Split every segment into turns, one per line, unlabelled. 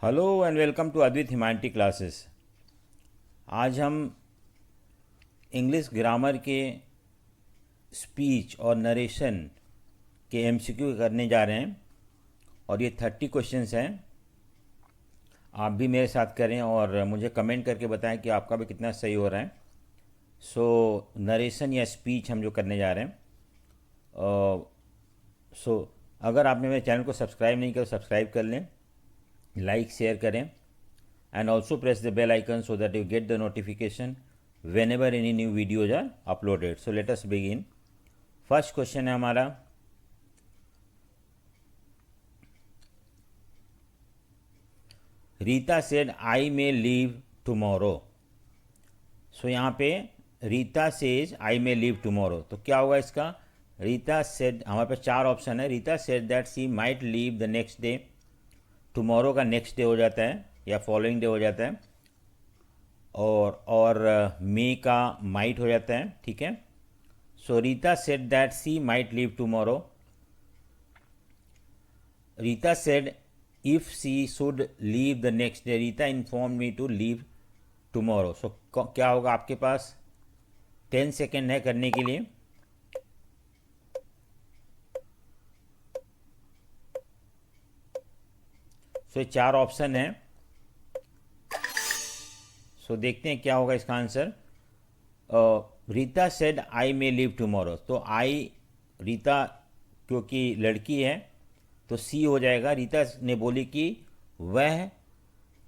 Hello and welcome to Advit humanity classes. आज हम English grammar के स्पीच और नरेशन के एमसीक्यू करने जा रहे हैं और ये 30 क्वेश्चंस हैं। आप भी मेरे साथ करें और मुझे कमेंट करके बताएं कि आपका भी कितना सही हो रहा है। नरेशन या स्पीच हम जो करने जा रहे हैं। सो अगर आपने मेरे चैनल को सब्सक्राइब नहीं किया तो सब्सक्राइब कर लें, लाइक शेयर करें and also press the bell icon so that you get the notification whenever any new videos are uploaded. So let us begin. First question है हमारा, Rita said I may leave tomorrow. So यहाँ पे Rita says I may leave tomorrow, तो क्या होगा इसका? Rita said, हमारे पास चार ऑप्शन है। Rita said that she might leave the next day. Tomorrow का नेक्स्ट डे हो जाता है या फॉलोइंग डे हो जाता है, और मे का माइट हो जाता है। ठीक है। So Rita said that she might leave tomorrow. Rita said if she should leave the next day, Rita inform me to leave tomorrow. So क्या होगा आपके पास? 10 सेकेंड है करने के लिए। सो चार ऑप्शन है। सो देखते हैं क्या होगा इसका answer. Rita said I may leave tomorrow, तो आई, रीता क्योंकि लड़की है तो सी हो जाएगा। रीता ने बोली कि वह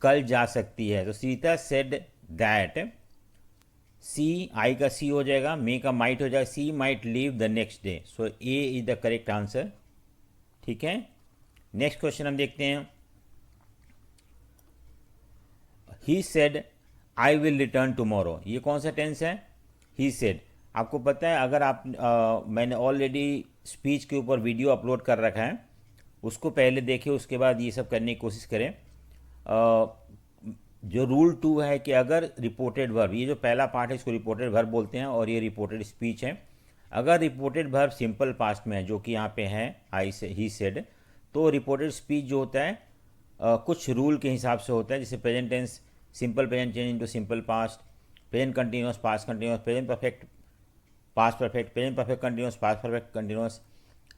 कल जा सकती है, तो Rita said that, she, I का सी हो जाएगा, मे का माइट हो जाएगा, she might leave the next day. So A is the correct answer. ठीक है। नेक्स्ट क्वेश्चन हम देखते हैं। He said I will return tomorrow, ये कौन सा टेंस है? He said. आपको पता है, अगर आप मैंने ऑलरेडी स्पीच के ऊपर वीडियो अपलोड कर रखा है, उसको पहले देखें, उसके बाद ये सब करने की कोशिश करें। जो रूल 2 है कि अगर रिपोर्टेड वर्ब, ये जो पहला पार्ट है इसको रिपोर्टेड वर्ब बोलते हैं और ये रिपोर्टेड स्पीच है। अगर रिपोर्टेड वर्ब सिंपल पास्ट में है, जो कि यहाँ पे है आई से ही सेड, तो रिपोर्टेड स्पीच जो होता है कुछ रूल के हिसाब से होता है। जैसे present tense, simple present change into simple past, present continuous past continuous, present perfect past perfect, present perfect continuous past perfect continuous.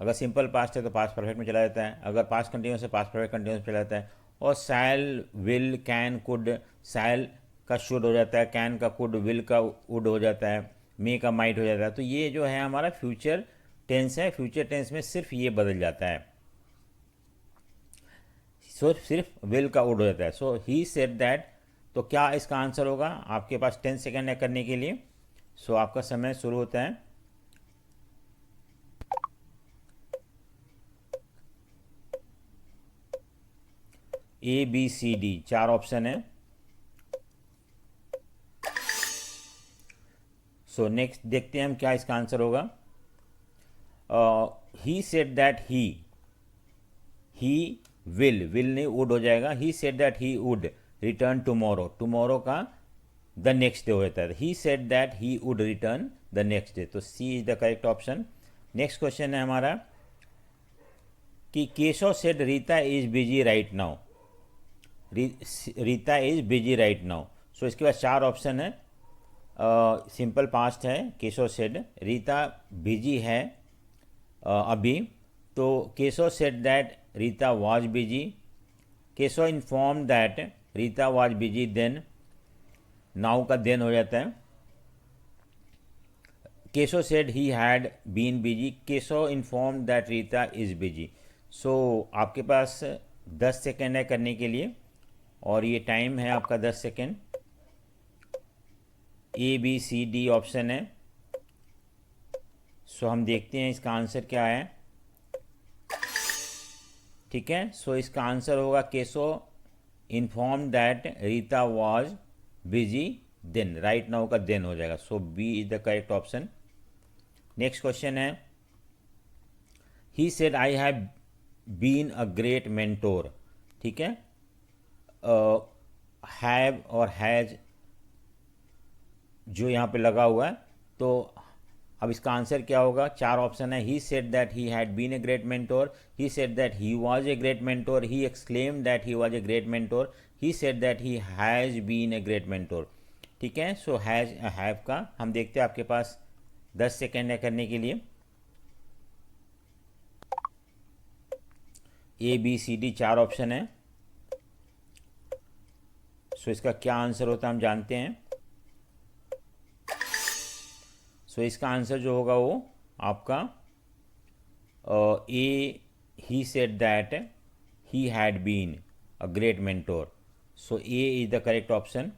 अगर सिंपल पास्ट है तो पास्ट परफेक्ट में चला जाता है, अगर पास्ट कंटिन्यूअस है पास्ट परफेक्ट कंटिन्यूअस में चला जाता है। और shall, will, can, could, shall का शुड हो जाता है, कैन का कुड, विल का वुड हो जाता है, मे का माइट हो जाता है। तो ये जो है हमारा फ्यूचर टेंस है। फ्यूचर टेंस में सिर्फ ये बदल जाता है, सो सिर्फ विल का वुड हो जाता है। सो ही सेड दैट, तो क्या इसका आंसर होगा? आपके पास 10 सेकेंड है करने के लिए। सो आपका समय शुरू होता है। ए बी सी डी, चार ऑप्शन है। सो नेक्स्ट देखते हैं हम क्या इसका आंसर होगा। He said that he will नहीं, वुड हो जाएगा। He said that he would return tomorrow, tomorrow का द नेक्स्ट डे हो जाता है। He said that he would return the next day, तो C is the correct option. Next question है हमारा कि Keshav said Rita is busy right now. Rita is busy right now. So इसके बाद चार ऑप्शन है। सिंपल पास्ट है, केशव सेड, रीता बिजी है अभी, तो Keshav said that Rita was busy, Keshav inform that Rita was busy then, now का देन हो जाता है। Keshav said he had been busy, Keshav inform that Rita is busy. So आपके पास 10 सेकेंड है करने के लिए और ये टाइम है आपका 10 second. A B C D option है। सो हम देखते हैं इसका आंसर क्या है। ठीक है। सो इसका आंसर होगा Keshav inform that Rita was busy then, right now का देन हो जाएगा। So B is the correct option. Next question है, he said I have been a great mentor. ठीक है। हैव और हैज जो यहाँ पे लगा हुआ है, तो अब इसका आंसर क्या होगा? 4 ऑप्शन है। He said that he had been a great mentor, he said that he was a great mentor, he exclaimed that he was a great mentor, he said that he has been a great mentor. ठीक है, so has have का हम देखते हैं, आपके पास 10 second है करने के लिए। A B C D 4 option है। सो इसका क्या आंसर होता है हम जानते हैं। सो इसका आंसर जो होगा वो आपका A, he said that he had been a great mentor. So A is the correct option,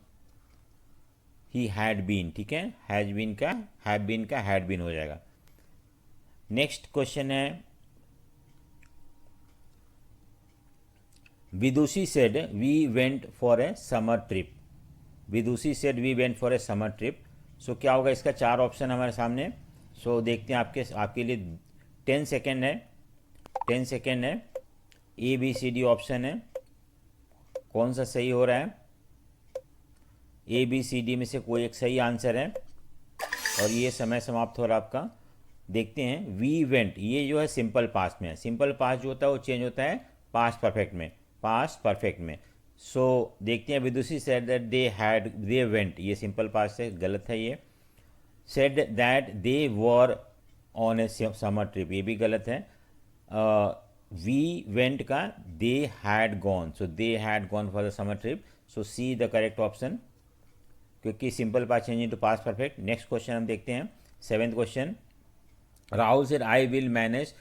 he had been. ठीक है, हैज बीन का हैव बीन का हैड बीन हो जाएगा। नेक्स्ट क्वेश्चन है, Vidushi said we went for a summer trip. Vidushi said we went for a summer trip. So क्या होगा इसका? 4 ऑप्शन हमारे सामने। सो देखते हैं, आपके लिए 10 सेकेंड है। 10 सेकेंड है। A B C D option है, कौन सा सही हो रहा है? ए बी सी डी में से कोई एक सही आंसर है और ये समय समाप्त हो रहा है आपका। देखते हैं, वी वेंट, ये जो है सिंपल पास्ट में है। सिंपल पास्ट जो होता है वो चेंज होता है पास्ट परफेक्ट में, पास्ट परफेक्ट में। सो देखते हैं, Vidushi said that they went, ये सिंपल पास्ट है, गलत है ये। Said that they were on a summer trip, ये भी गलत है। वी वेंट का they had gone, so they had gone for the summer trip. So C the correct option, क्योंकि simple past change into past perfect. Next question हम देखते हैं, 7th question. Rahul said I will manage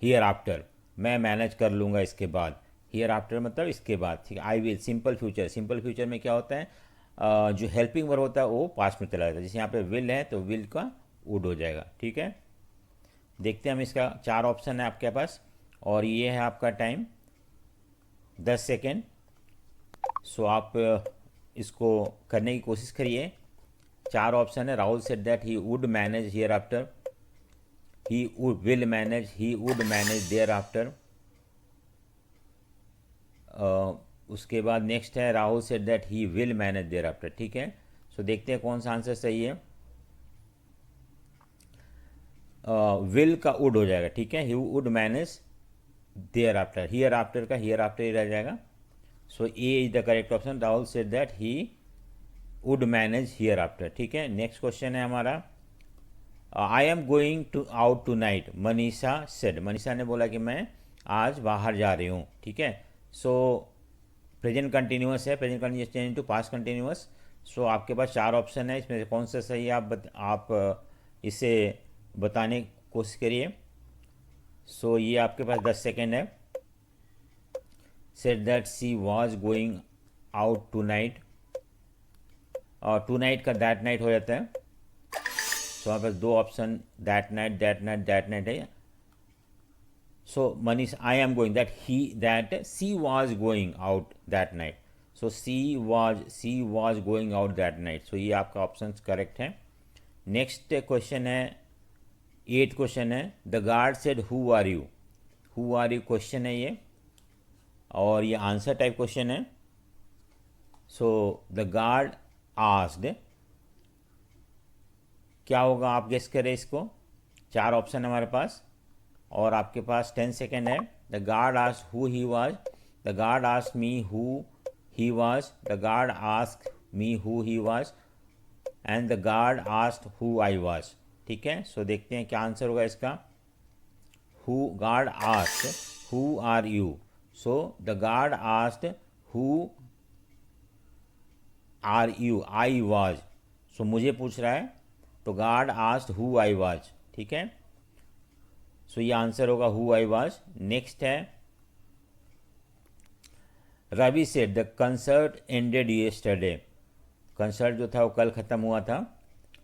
here after, मैं manage कर लूँगा इसके बाद। Here after मतलब इसके बाद, ठीक है। I will simple future, simple future में क्या होता है, जो हेल्पिंग वर्ब होता है वो पास्ट में चला जाता है। जैसे यहाँ पे विल है तो विल का वुड हो जाएगा। ठीक है, देखते हैं हम, इसका 4 ऑप्शन है आपके पास और ये है आपका टाइम 10 सेकेंड। सो आप इसको करने की कोशिश करिए। 4 ऑप्शन है। Rahul said that he would manage hereafter, he will manage, he would manage there after. उसके बाद नेक्स्ट है, Rahul said that he will manage there after. ठीक है, सो देखते हैं कौन सा आंसर सही है। विल का वुड हो जाएगा। ठीक है, he would manage thereafter, hereafter का हियर आफ्टर ही रह जाएगा। So A is the correct option, Rahul said that he would manage hereafter. ठीक है, नेक्स्ट क्वेश्चन है हमारा, I am going to out tonight, Manisha said, Manisha ने बोला कि मैं आज बाहर जा रही हूँ। ठीक है, सो प्रेजेंट कंटिन्यूअस है, present continuous change to past continuous. So आपके पास 4 ऑप्शन है, इसमें से कौन सा सही है आप इसे बताने की कोशिश करिए। सो ये आपके पास 10 सेकेंड है। Said that she was going out tonight, और टू नाइट का दैट नाइट हो जाता है। सो हमारे पास 2 option, that night, that night, that night है। So Manish, I am going, that she was going out that night. So she was going out that night. So ये आपका option correct है। Next question है, 8th question है, the guard said who are you, who are you question है ये, और ये answer type question है। सो द गार्ड आस्क्ड, क्या होगा आप गेस करें इसको। 4 ऑप्शन हमारे पास और आपके पास 10 सेकेंड है। The guard asked who he was, the guard asked me who he was, the guard asked me who he was, and the guard asked who I was. ठीक है, सो देखते हैं क्या आंसर होगा इसका। Who, guard asked who are you, so the guard asked who are you, I was, so मुझे पूछ रहा है, तो guard asked who I was. ठीक है, सो ये आंसर होगा हु आई वाज। नेक्स्ट है, Ravi said the concert ended yesterday, concert जो था वो कल ख़त्म हुआ था।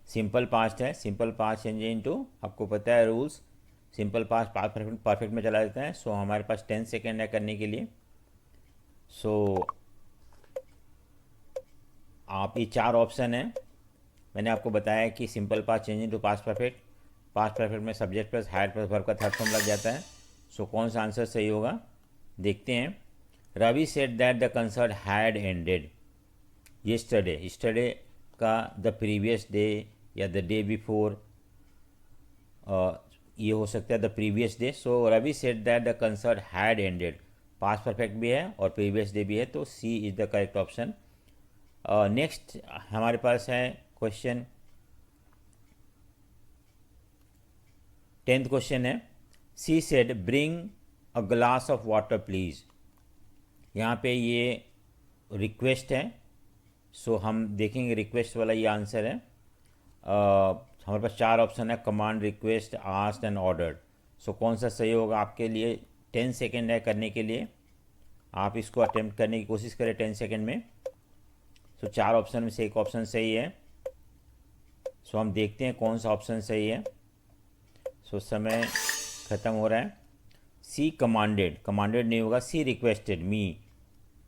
सिंपल पास्ट है, सिंपल पास्ट चेंज इनटू, आपको पता है rules, simple past past perfect में चला जाता है। सो हमारे पास 10 सेकेंड है करने के लिए। सो आप ये 4 ऑप्शन है। मैंने आपको बताया कि simple past change into past perfect में subject plus had plus verb का थर्ड फॉर्म लग जाता है। सो कौन सा आंसर सही होगा देखते हैं। Ravi said that the concert had ended yesterday, yesterday का द प्रीवियस डे या द डे बिफोर, ये हो सकता है the previous day. So Ravi said that the concert had ended, past perfect भी है और प्रीवियस डे भी है, तो C is the correct option. Next हमारे पास है क्वेश्चन 10th क्वेश्चन है, she said bring a glass of water please. यहाँ पे ये रिक्वेस्ट है, सो हम देखेंगे रिक्वेस्ट वाला ये आंसर है। हमारे पास 4 ऑप्शन है, command, request, asked and ordered. So कौन सा सही होगा आपके लिए? 10 सेकेंड है करने के लिए, आप इसको अटेम्प्ट करने की कोशिश करें 10 सेकेंड में। सो 4 ऑप्शन में से एक ऑप्शन सही है। सो हम देखते हैं कौन सा ऑप्शन सही है। सो समय ख़त्म हो रहा है। सी कमांडेड, कमांडेड नहीं होगा, she requested me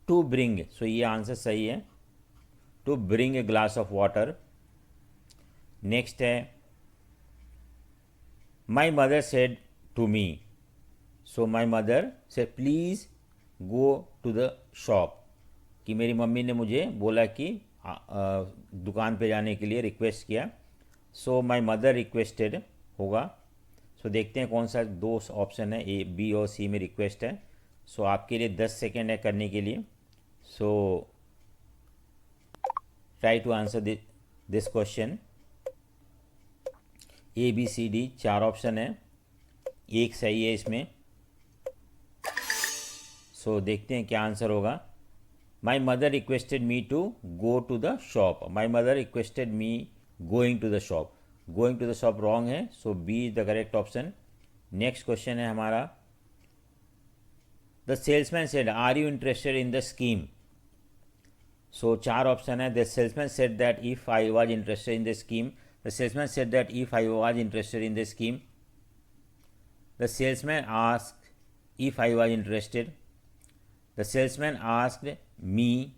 to bring, so ये आंसर सही है, to bring a glass of water. Next है my mother said to me, so my mother say please go to the shop, कि मेरी मम्मी ने मुझे बोला कि दुकान पे जाने के लिए रिक्वेस्ट किया। सो माई मदर रिक्वेस्टेड होगा। सो देखते हैं कौन सा 2 ऑप्शन है, ए, बी और सी में रिक्वेस्ट है। सो आपके लिए 10 सेकेंड है करने के लिए। So try to answer this question. A B C D 4 option है, एक सही है इसमें। सो देखते हैं क्या आंसर होगा। My mother requested me to go to the shop, my mother requested me going to the shop, going to the shop wrong है। So B is the correct option. Next question है हमारा, the salesman said are you interested in the scheme. So 4 option है, the salesman said that if I was interested in the scheme, the salesman said that if I was interested in the scheme, the salesman asked if I was interested, the salesman asked me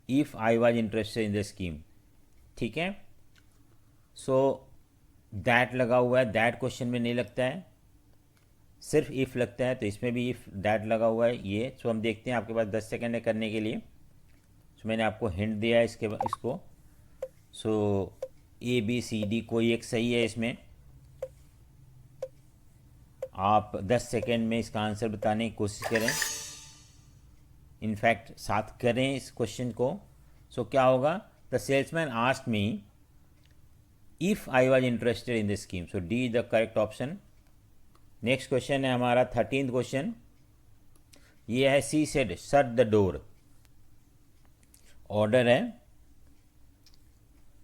if I was interested in the scheme. ठीक है, so that लगा हुआ है, that question में नहीं लगता है, सिर्फ इफ़ लगता है, तो इसमें भी इफ़ दैट लगा हुआ है ये। सो हम देखते हैं, आपके पास 10 सेकेंड है करने के लिए। सो मैंने आपको हिंट दिया है इसको। सो ए बी सी डी कोई एक सही है इसमें। आप 10 सेकेंड में इसका आंसर बताने की कोशिश करें, इनफैक्ट साथ करें इस क्वेश्चन को। सो क्या होगा, the salesman asked me if I was interested in the scheme. So D is the correct option. Next question है हमारा 13th क्वेश्चन, ये है she said shut the door, order है।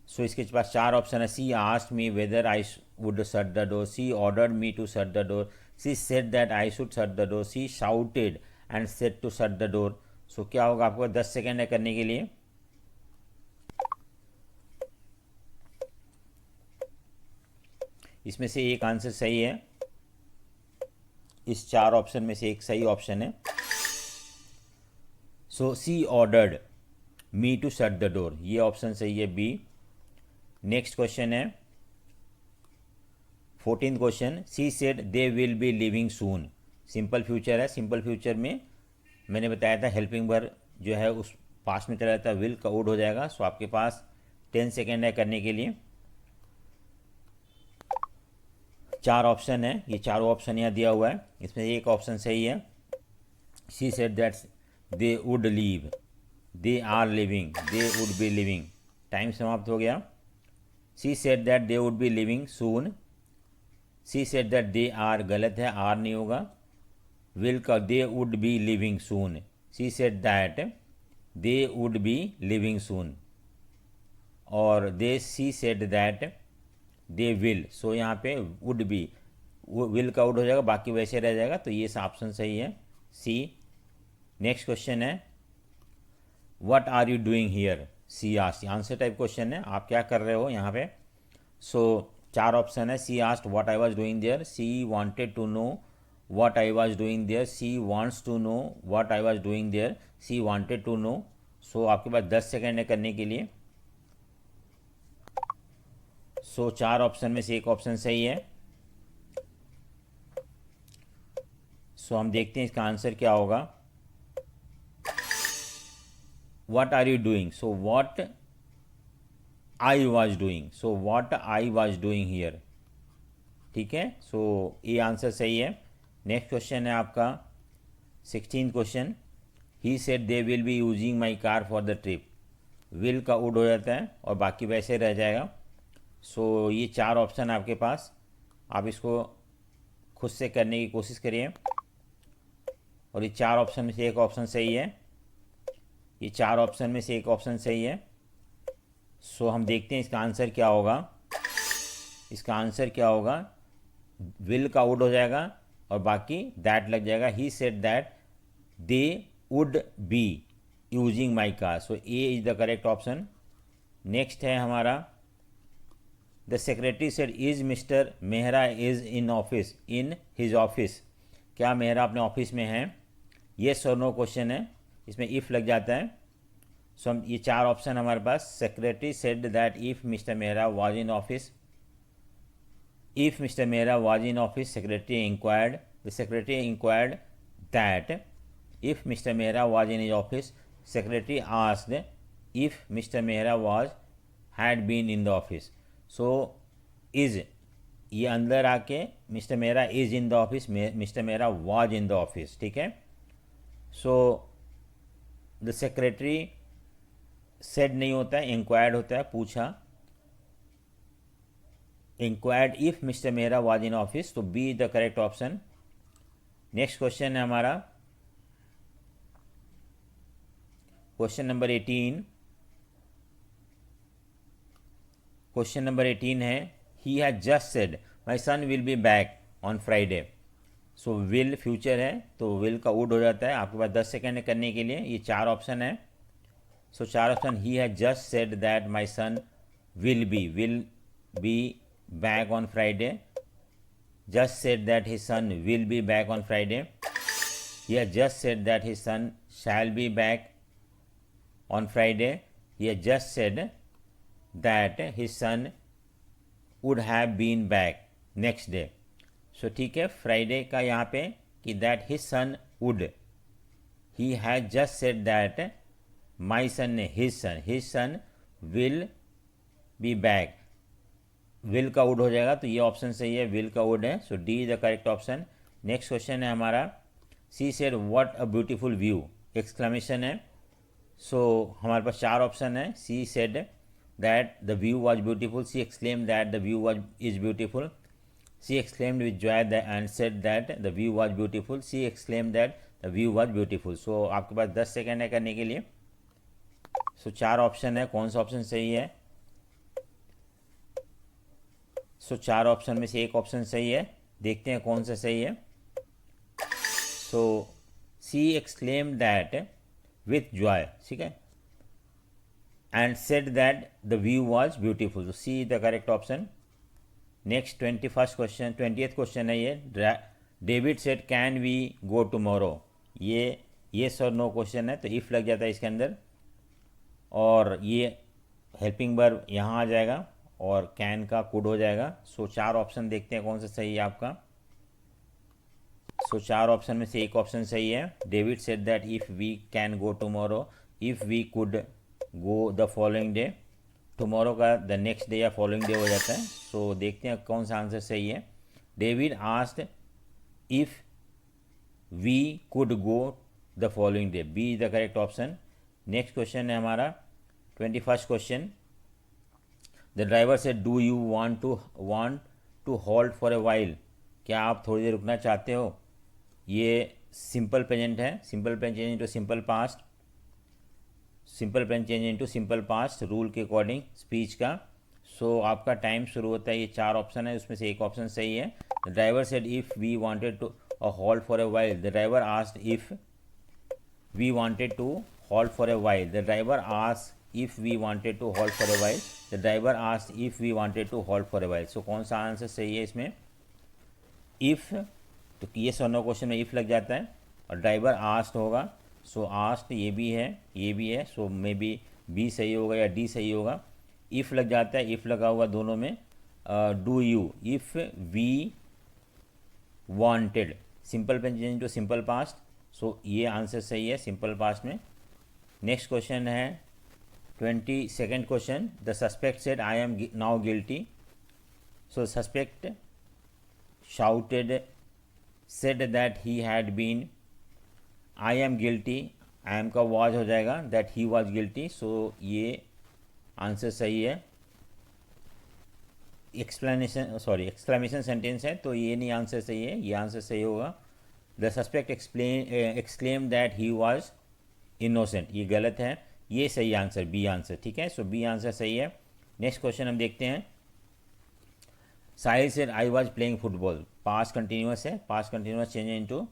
सो इसके पास 4 ऑप्शन है, she asked me whether I would shut the door, she ordered me to shut the door, she said that I should shut the door, she shouted and said to shut the door. So क्या होगा, आपको 10 second है करने के लिए। इसमें से एक आंसर सही है, इस 4 ऑप्शन में से एक सही ऑप्शन है। So she ordered me to shut the door, ये ऑप्शन सही है, बी। नेक्स्ट क्वेश्चन है 14th question, she said they will be living soon, simple future है। सिंपल फ्यूचर में मैंने बताया था हेल्पिंग वर्ब जो है उस पास में चला जाता है, विल का वुड हो जाएगा। सो आपके पास 10 सेकेंड है करने के लिए। 4 ऑप्शन है, ये चारों ऑप्शन यहाँ दिया हुआ है, इसमें एक ऑप्शन सही है। She said that they would leave, they are living, they would be living. Time समाप्त हो गया। She said that they would be living soon, she said that they are गलत है, आर नहीं होगा। विल का they would be living soon, she said that they would be living soon, और they she said that they will. So यहाँ पे would be, will का would हो जाएगा, बाकी वैसे रह जाएगा, तो ये ऑप्शन सही है, सी। नेक्स्ट क्वेश्चन है what are you doing here, she asked, answer type question है, आप क्या कर रहे हो यहाँ पे। सो 4 ऑप्शन है, she asked what I was doing there, she wanted to know what I was doing there, she wants to know what I was doing there, she wanted to know. So आपके पास 10 second है करने के लिए। सो 4 option में से एक option सही है। सो हम देखते हैं इसका आंसर क्या होगा। What are you doing, so what I was doing, so what I was doing here, ठीक है, सो ये आंसर सही है। नेक्स्ट क्वेश्चन है आपका 16th question, he said they will be using my car for the trip. Will का would हो जाता है और बाकी वैसे रह जाएगा। सो ये 4 ऑप्शन आपके पास, आप इसको खुद से करने की कोशिश करिए और ये 4 ऑप्शन में से एक ऑप्शन सही है, ये 4 ऑप्शन में से एक ऑप्शन सही है। सो हम देखते हैं इसका आंसर क्या होगा। इसका आंसर क्या होगा, विल का वुड हो जाएगा और बाकी दैट लग जाएगा। He said that they would be using my car, so A is the correct option. Next है हमारा, the secretary said is mister Mehra is in office in his office. क्या मेहरा अपने ऑफिस में है? येस और नो क्वेश्चन है, इसमें if लग जाता है। सो हम ये 4 ऑप्शन हमारे पास, secretary said that if mister Mehra was in office, if mister Mehra was in office secretary inquired, the secretary inquired that if mister Mehra was in his office, secretary asked if mister Mehra was had been in the office. So is ये अंदर आके mister Mehra is in the office, mister Mehra was in the office, ठीक है। So the secretary said नहीं होता है, inquired होता है, पूछा। Inquired if mister Mehra was in office, तो B is the correct option. Next question है हमारा क्वेश्चन नंबर 18। क्वेश्चन नंबर 18 है, he has just said my son will be back on Friday. So will future है तो will का would हो जाता है। आपके पास 10 सेकेंड करने के लिए, ये 4 ऑप्शन है। So 4 option, he has just said that my son will be back on Friday, just said that his son will be back on Friday, he has just said that his son shall be back on Friday, he has just said that his son would have been back next day. So ठीक है, Friday का यहाँ पे कि that his son would, he has just said that my सन ने his son will be back, will का would हो जाएगा तो ये ऑप्शन सही है, विल का वुड है। So D is the correct option. Next question है हमारा, she said what a beautiful view, exclamation है। सो हमारे पास 4 ऑप्शन है। She said that the view was beautiful, she exclaim that the view was is beautiful, she exclaimed with joy and said that the view was beautiful, she exclaim that the view was beautiful. So आपके पास 10 second है करने के लिए। सो 4 option है, कौन सा option सही है? सो 4 ऑप्शन में से एक ऑप्शन सही है, देखते हैं कौन सा सही है। So she exclaim that with joy, ठीक है, and said that the view was beautiful, she is the correct option. Next 21st question, 20th question है ये, David said can we go tomorrow. Yes or no question है तो if लग जाता है इसके अंदर, और ये हेल्पिंग वर्ब यहाँ आ जाएगा और कैन का कुड हो जाएगा। सो 4 ऑप्शन देखते हैं कौन सा सही है आपका। सो 4 ऑप्शन में से एक ऑप्शन सही है, David said that if we can go tomorrow, if we could go the following day, tomorrow का द नेक्स्ट डे या फॉलोइंग डे हो जाता है। सो देखते हैं कौन सा आंसर सही है। David asked if we could go the following day, B is the correct option. Next question है हमारा 21st क्वेश्चन, द ड्राइवर से do you want to halt for a while, क्या आप थोड़ी देर रुकना चाहते हो? ये सिंपल प्रेजेंट है, simple present change into simple past, simple present change into simple past rule के अकॉर्डिंग स्पीच का। सो आपका टाइम शुरू होता है, ये 4 ऑप्शन है, उसमें से एक ऑप्शन सही है। The driver said if we wanted to halt for a while, the driver asked if we wanted to halt for a while, the driver asked if we wanted to halt for a while, the driver asked if we wanted to halt for a while। so कौन सा answer सही है इसमें? if, तो ये no question में if लग जाता है और ड्राइवर आस्क्ड होगा। सो आस्क्ड ये भी है, ये भी है, सो मे बी बी सही होगा या डी सही होगा। if लग जाता है, if लगा हुआ दोनों में। Do you, if we wanted, simple पे चेंज टू सिंपल पास्ट, सो ये आंसर सही है सिंपल पास्ट में। नेक्स्ट क्वेश्चन है 22nd question, the suspect said I am now guilty. So suspect shouted, said that he had been, I am guilty, I am का was हो जाएगा, that he was guilty, so ये answer सही है। Exclamation sentence है तो ये नहीं आंसर सही है, ये आंसर सही होगा। The suspect exclaim that he was innocent, ये गलत है, ये सही आंसर बी आंसर, ठीक है। सो बी आंसर सही है। नेक्स्ट क्वेश्चन हम देखते हैं। Sahil said I was playing football, past continuous है, past continuous change into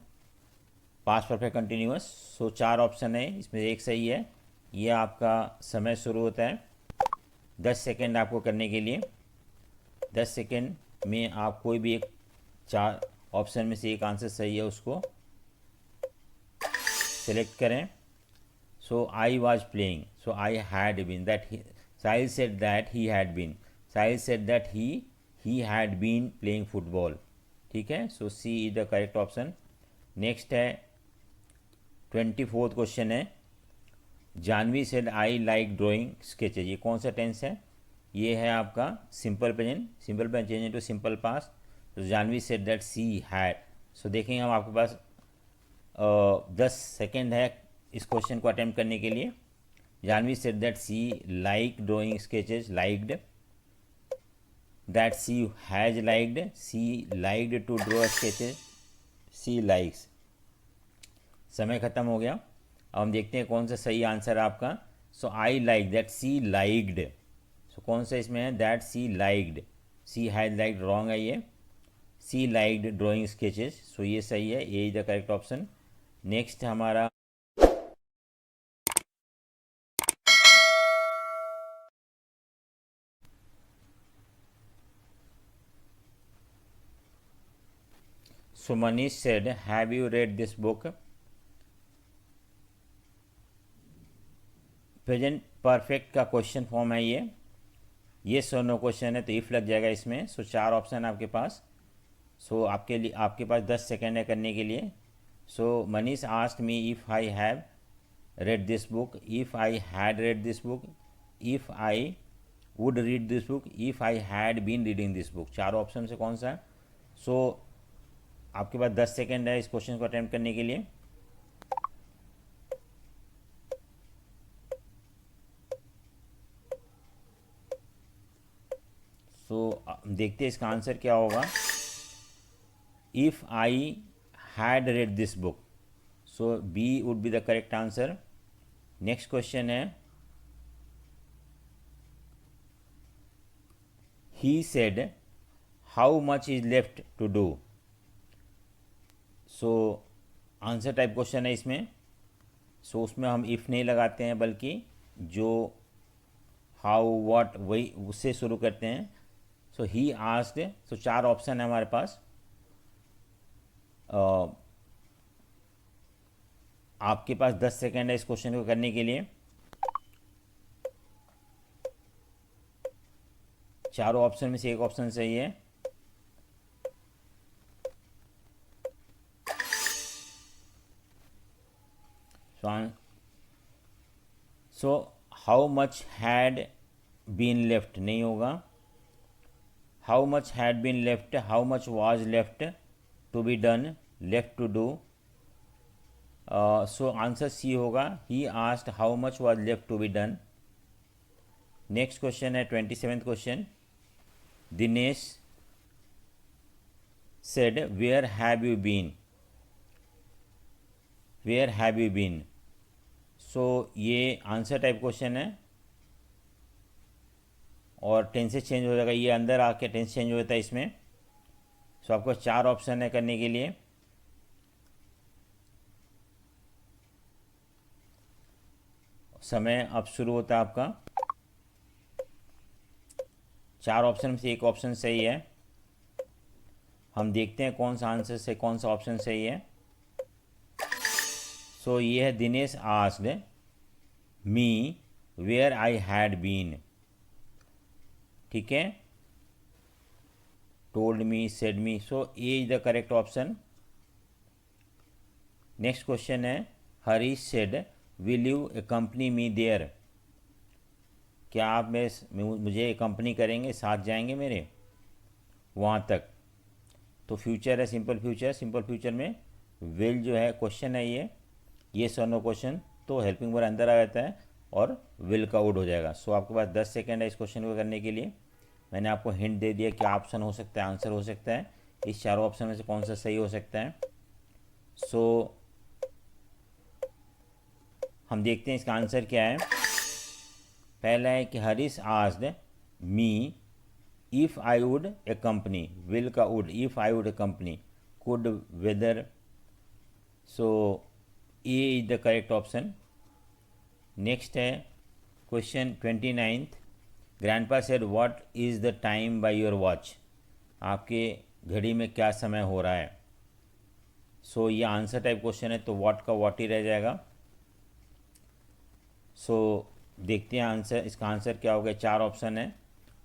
past perfect continuous. So 4 option है, इसमें एक सही है। ये आपका समय शुरू होता है 10 सेकेंड आपको करने के लिए। 10 सेकेंड में आप कोई भी एक 4 ऑप्शन में से एक आंसर सही है उसको सेलेक्ट करें। So I was playing, so I had been, that Sahil said that he had been, Sahil said that he had been playing football, ठीक है। So C is the correct option. Next है 24th क्वेश्चन है। Janvi said I like drawing sketches, ये कौन सा tense है? ये है आपका simple present, simple present change into simple past. तो Janvi said that she had. So देखेंगे हम, आपके पास 10 सेकेंड है इस क्वेश्चन को अटेम्प्ट करने के लिए। Janvi said that she like drawing sketches, liked, that she has liked, she liked to draw sketches, she likes. समय खत्म हो गया। अब हम देखते हैं कौन सा सही आंसर है आपका। So I like, that she liked, so कौन सा इसमें है? That she liked, she has liked wrong है ये, she liked drawing sketches, so ये सही है, A is the correct option. Next हमारा so Manish said have you read this book. Present perfect का क्वेश्चन फॉर्म है ये सो नो क्वेश्चन है तो इफ़ लग जाएगा इसमें। सो 4 ऑप्शन है आपके पास। सो आपके लिए, आपके पास 10 सेकेंड है करने के लिए। So Manish asked me if I have read this book, if I had read this book, if I would read this book, if I had been reading this book. 4 option से कौन सा है? सो आपके पास 10 सेकेंड है इस क्वेश्चन को attempt करने के लिए। सो देखते हैं इसका आंसर क्या होगा। If I had read this book, so B would be the correct answer. Next question है he said how much is left to do. So answer type question है इसमें। सो उसमें हम इफ़ नहीं लगाते हैं, बल्कि जो हाउ व्हाट वही उससे शुरू करते हैं। सो ही आस्क्ड, सो 4 ऑप्शन है हमारे पास। आपके पास 10 सेकेंड है इस क्वेश्चन को करने के लिए। चारों ऑप्शन में से एक ऑप्शन सही है। So how much had been left नहीं होगा। How much had been left, how much was left to be done, left to do. So answer C होगा, he asked how much was left to be done. Next question है 27th question. Dinesh said where have you been, where have you been. So ये answer type question है और tenses change हो जाएगा, ये अंदर आके टेंस चेंज हो जाता है इसमें। सो आपको 4 ऑप्शन है करने के लिए। समय अब शुरू होता है आपका। 4 ऑप्शन में से एक ऑप्शन सही है। हम देखते हैं कौन सा आंसर से कौन सा ऑप्शन सही है। सो ये है Dinesh asked me where I had been, ठीक है। Told me, said me, so A is the correct option. Next question है Harish said will you accompany me there. क्या आप मुझे कंपनी करेंगे, साथ जाएंगे मेरे वहाँ तक। तो फ्यूचर है सिंपल फ्यूचर, सिंपल फ्यूचर में विल जो है क्वेश्चन है ये और नो क्वेश्चन, तो हेल्पिंग वर्ब अंदर आ जाता है और विल का वुड हो जाएगा। सो आपके पास 10 सेकेंड है इस क्वेश्चन को करने के लिए। मैंने आपको हिंट दे दिया क्या ऑप्शन हो सकता है, आंसर हो सकता है, इस चारों ऑप्शन में से कौन सा सही हो सकता है। सो हम देखते हैं इसका आंसर क्या है। पहला है कि Harish asked me if I would accompany, will का would, if I would accompany could whether, so A is the correct option. Next है question 29th, grandpa said what is the time by your watch, आपके घड़ी में क्या समय हो रहा है। सो ये आंसर टाइप क्वेश्चन है तो व्हाट का व्हाट ही रह जाएगा। सो देखते हैं आंसर, इसका आंसर क्या होगा। चार ऑप्शन है,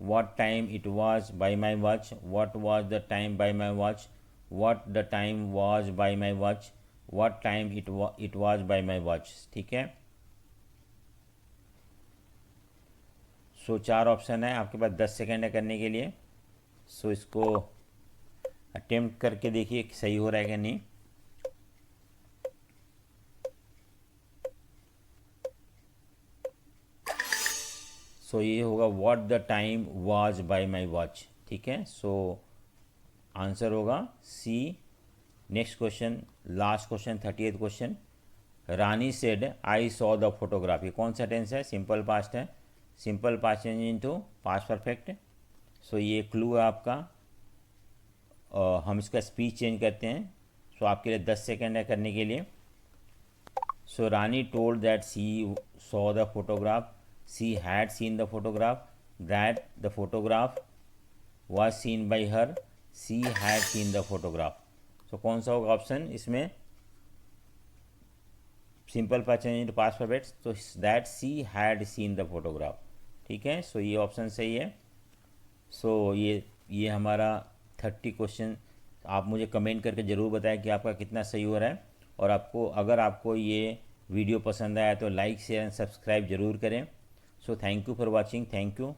what time it was by my watch, what was the time by my watch, what the time was by my watch, what time it was by my watch. ठीक है, सो चार option है, आपके पास 10 सेकेंड है करने के लिए। सो इसको अटेम्प्ट करके देखिए कि सही हो रहा है कि नहीं। सो ये होगा what the time was by my watch. ठीक है, सो आंसर होगा C. Next question, last question 30th question, Rani said I saw the photograph, ये कौन सा टेंस है, सिंपल पास्ट है, simple past change into past perfect. So ये clue है आपका, हम इसका स्पीच चेंज करते हैं। सो आपके लिए 10 सेकेंड है करने के लिए। So Rani told that she saw the photograph, she had seen the photograph, that the photograph was seen by her, she had seen the photograph। so कौन सा होगा ऑप्शन इसमें, simple past change into past perfect, तो that she had seen the photograph. ठीक है, so ये option सही है। सो ये हमारा 30 क्वेश्चन। आप मुझे कमेंट करके ज़रूर बताएं कि आपका कितना सही हो रहा है, और आपको अगर आपको ये वीडियो पसंद आया तो लाइक शेयर एंड सब्सक्राइब ज़रूर करें। So thank you for watching, thank you.